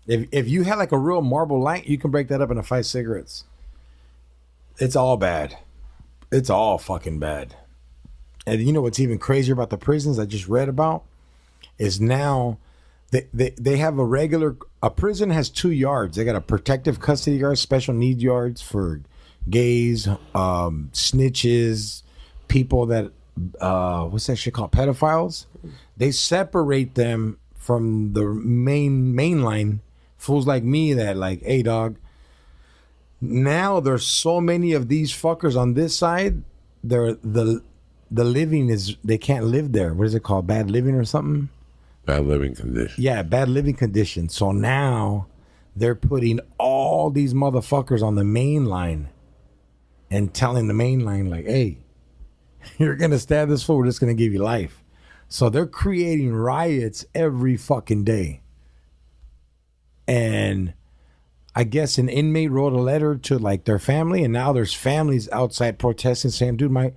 If you had like a real marble light, you can break that up into 5 cigarettes. It's all bad. It's all fucking bad. And you know what's even crazier about the prisons I just read about is now they have a prison has 2 yards. They got a protective custody yard, special needs yards for gays, snitches, people that what's that shit called, pedophiles. They separate them from the main line fools like me that like, hey dog, now there's so many of these fuckers on this side. The living is, they can't live there. What is it called? Bad living or something? Bad living conditions. Yeah, bad living conditions. So now they're putting all these motherfuckers on the main line and telling the main line like, hey, you're gonna stab this fool, we're just gonna give you life. So they're creating riots every fucking day. And I guess an inmate wrote a letter to like their family, and now there's families outside protesting saying, dude, my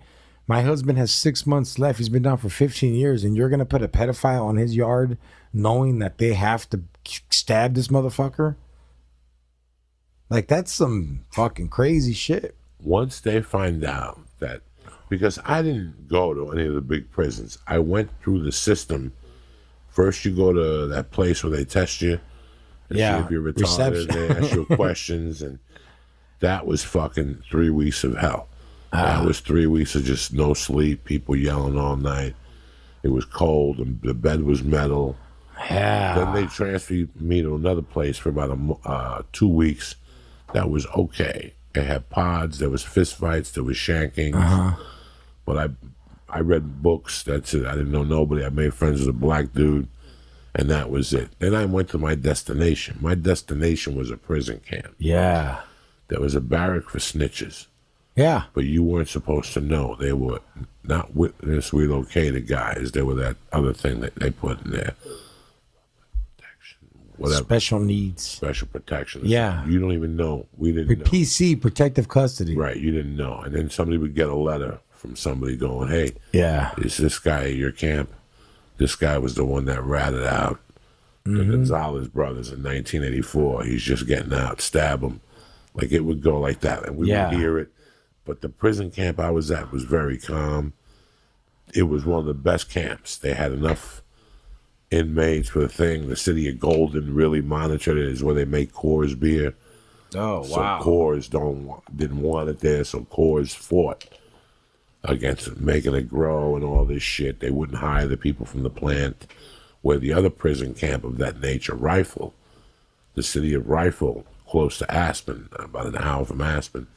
husband has 6 months left. He's been down for 15 years, and you're going to put a pedophile on his yard knowing that they have to stab this motherfucker? Like, that's some fucking crazy shit. Once they find out that, because I didn't go to any of the big prisons. I went through the system. First you go to that place where they test you. And see if you're retarded. They ask you questions, and that was fucking 3 weeks of hell. That was 3 weeks of just no sleep, people yelling all night. It was cold, and the bed was metal. Yeah. Then they transferred me to another place for about 2 weeks. That was okay. They had pods, there was fist fights, there was shankings. But I read books, that's it. I didn't know nobody. I made friends with a black dude. And that was it. Then I went to my destination. My destination was a prison camp. Yeah. There was a barrack for snitches. Yeah. But you weren't supposed to know. They were not witness relocated guys. They were that other thing that they put in there. Protection. Whatever. Special needs. Special protection. Yeah. You don't even know. We didn't know. PC, protective custody. Right. You didn't know. And then somebody would get a letter from somebody going, hey, yeah, is this guy at your camp? This guy was the one that ratted out the Gonzalez brothers in 1984. He's just getting out. Stab him. Like, it would go like that. And we would hear it. But the prison camp I was at was very calm. It was one of the best camps. They had enough inmates for the thing. The city of Golden really monitored it. Is where they make Coors beer. Oh, so wow. Coors didn't want it there, so Coors fought against it, making it grow and all this shit. They wouldn't hire the people from the plant. Where the other prison camp of that nature, Rifle, the city of Rifle, close to Aspen, about an hour from Aspen,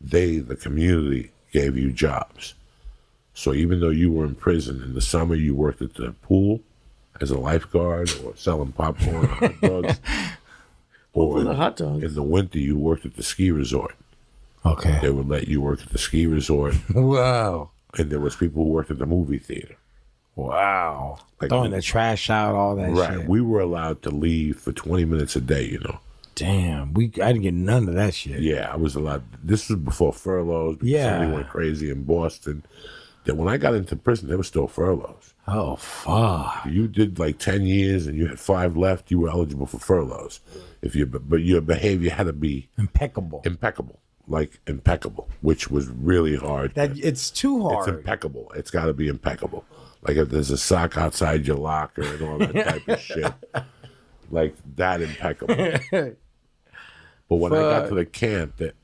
the community, gave you jobs. So even though you were in prison, in the summer you worked at the pool as a lifeguard or selling popcorn or hot dogs. Or the hot dogs. In the winter you worked at the ski resort. Okay. They would let you work at the ski resort. Wow. And there was people who worked at the movie theater. Wow. Like, throwing the trash out, all that shit. Right. We were allowed to leave for 20 minutes a day, you know. Damn. I didn't get none of that shit. Yeah, I was allowed. This was before furloughs. Yeah. Somebody went crazy in Boston. That when I got into prison, there were still furloughs. Oh, fuck. You did like 10 years and you had 5 left, you were eligible for furloughs. But your behavior had to be impeccable. Like impeccable, which was really hard. It's too hard. It's impeccable. It's got to be impeccable. Like if there's a sock outside your locker and all that type of shit. Like that impeccable. But when I got to the camp, that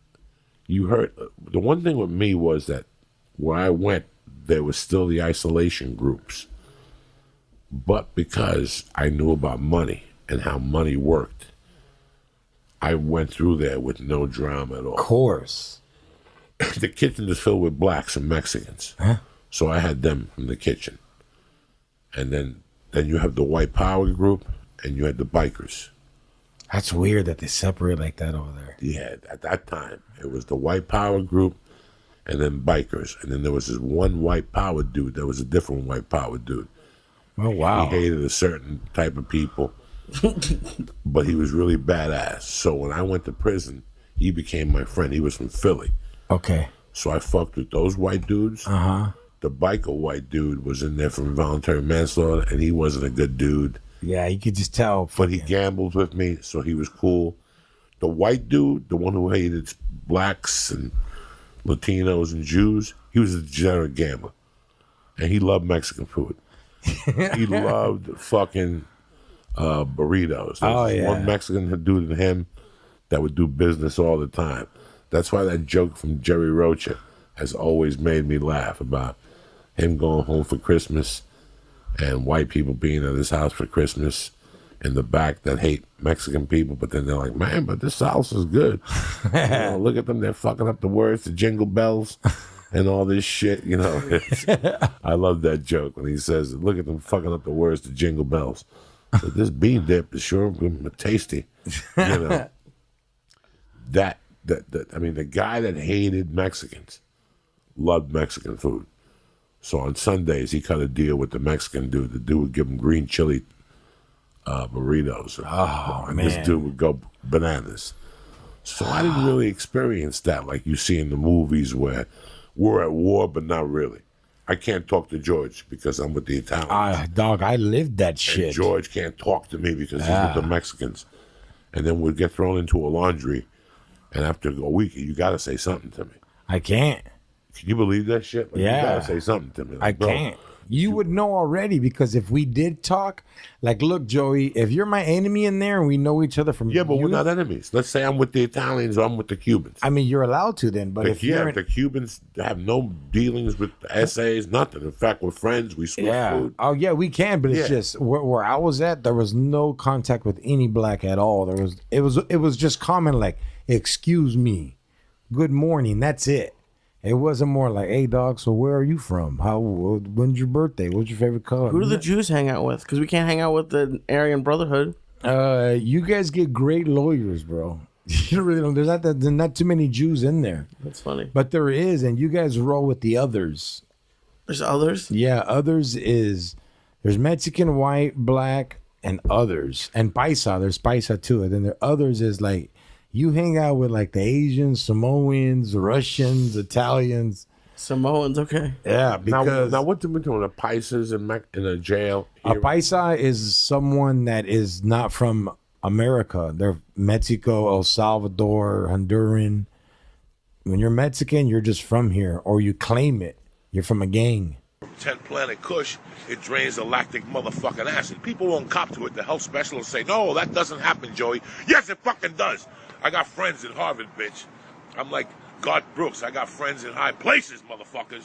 you heard, the one thing with me was that where I went, there was still the isolation groups. But because I knew about money and how money worked, I went through there with no drama at all. Of course. The kitchen is filled with blacks and Mexicans. Huh? So I had them from the kitchen. And then you have the white power group and you had the bikers. That's weird that they separate like that over there. Yeah, at that time, it was the white power group and then bikers. And then there was this one white power dude. There was a different white power dude. Oh, wow. He hated a certain type of people. But he was really badass. So when I went to prison, he became my friend. He was from Philly. Okay. So I fucked with those white dudes. Uh-huh. The biker white dude was in there for involuntary manslaughter, and he wasn't a good dude. Yeah, you could just tell. But he gambled with me, so he was cool. The white dude, the one who hated blacks and Latinos and Jews, he was a degenerate gambler. And he loved Mexican food. He loved fucking burritos. There's one Mexican dude in him that would do business all the time. That's why that joke from Jerry Rocha has always made me laugh about him going home for Christmas and white people being at his house for Christmas in the back that hate Mexican people, but then they're like, man, but this salsa's good. Look at them, they're fucking up the words to Jingle Bells and all this shit, I love that joke when he says, look at them fucking up the words to Jingle Bells. But this bean dip is sure tasty. The guy that hated Mexicans loved Mexican food. So on Sundays, he cut a deal with the Mexican dude. The dude would give him green chili burritos. And this dude would go bananas. So I didn't really experience that like you see in the movies where we're at war, but not really. I can't talk to George because I'm with the Italians. Dog, I lived that shit. And George can't talk to me because he's with the Mexicans. And then we'd get thrown into a laundry, and after a week, you got to say something to me. I can't. Can you believe that shit? You got to say something to me. Like, I can't. You would know already because if we did talk, like, look, Joey, if you're my enemy in there and we know each other from but we're not enemies. Let's say I'm with the Italians or I'm with the Cubans. I mean, you're allowed to then, but the Cubans have no dealings with the essays, nothing. In fact, we're friends. We switch food. Oh yeah, we can, but it's just where I was at. There was no contact with any black at all. It was just common like, excuse me, good morning. That's it. It wasn't more like, hey, dog, so where are you from? When's your birthday? What's your favorite color? Who do the Jews hang out with? Because we can't hang out with the Aryan Brotherhood. You guys get great lawyers, bro. You really don't. There's not too many Jews in there. That's funny. But there is, and you guys roll with the others. There's others? Yeah, there's Mexican, white, black, and others. And Paisa, there's Paisa too. And then the others is like, you hang out with like the Asians, Samoans, Russians, Italians. Samoans, okay. Yeah, because now what do we do? The Paisas in a jail? A Paisa is someone that is not from America. They're Mexico, El Salvador, Honduran. When you're Mexican, you're just from here, or you claim it. You're from a gang. 10 Planet Kush, it drains the lactic motherfucking acid. People won't cop to it. The health specialists say, no, that doesn't happen, Joey. Yes, it fucking does. I got friends in Harvard, bitch. I'm like Garth Brooks. I got friends in high places, motherfuckers.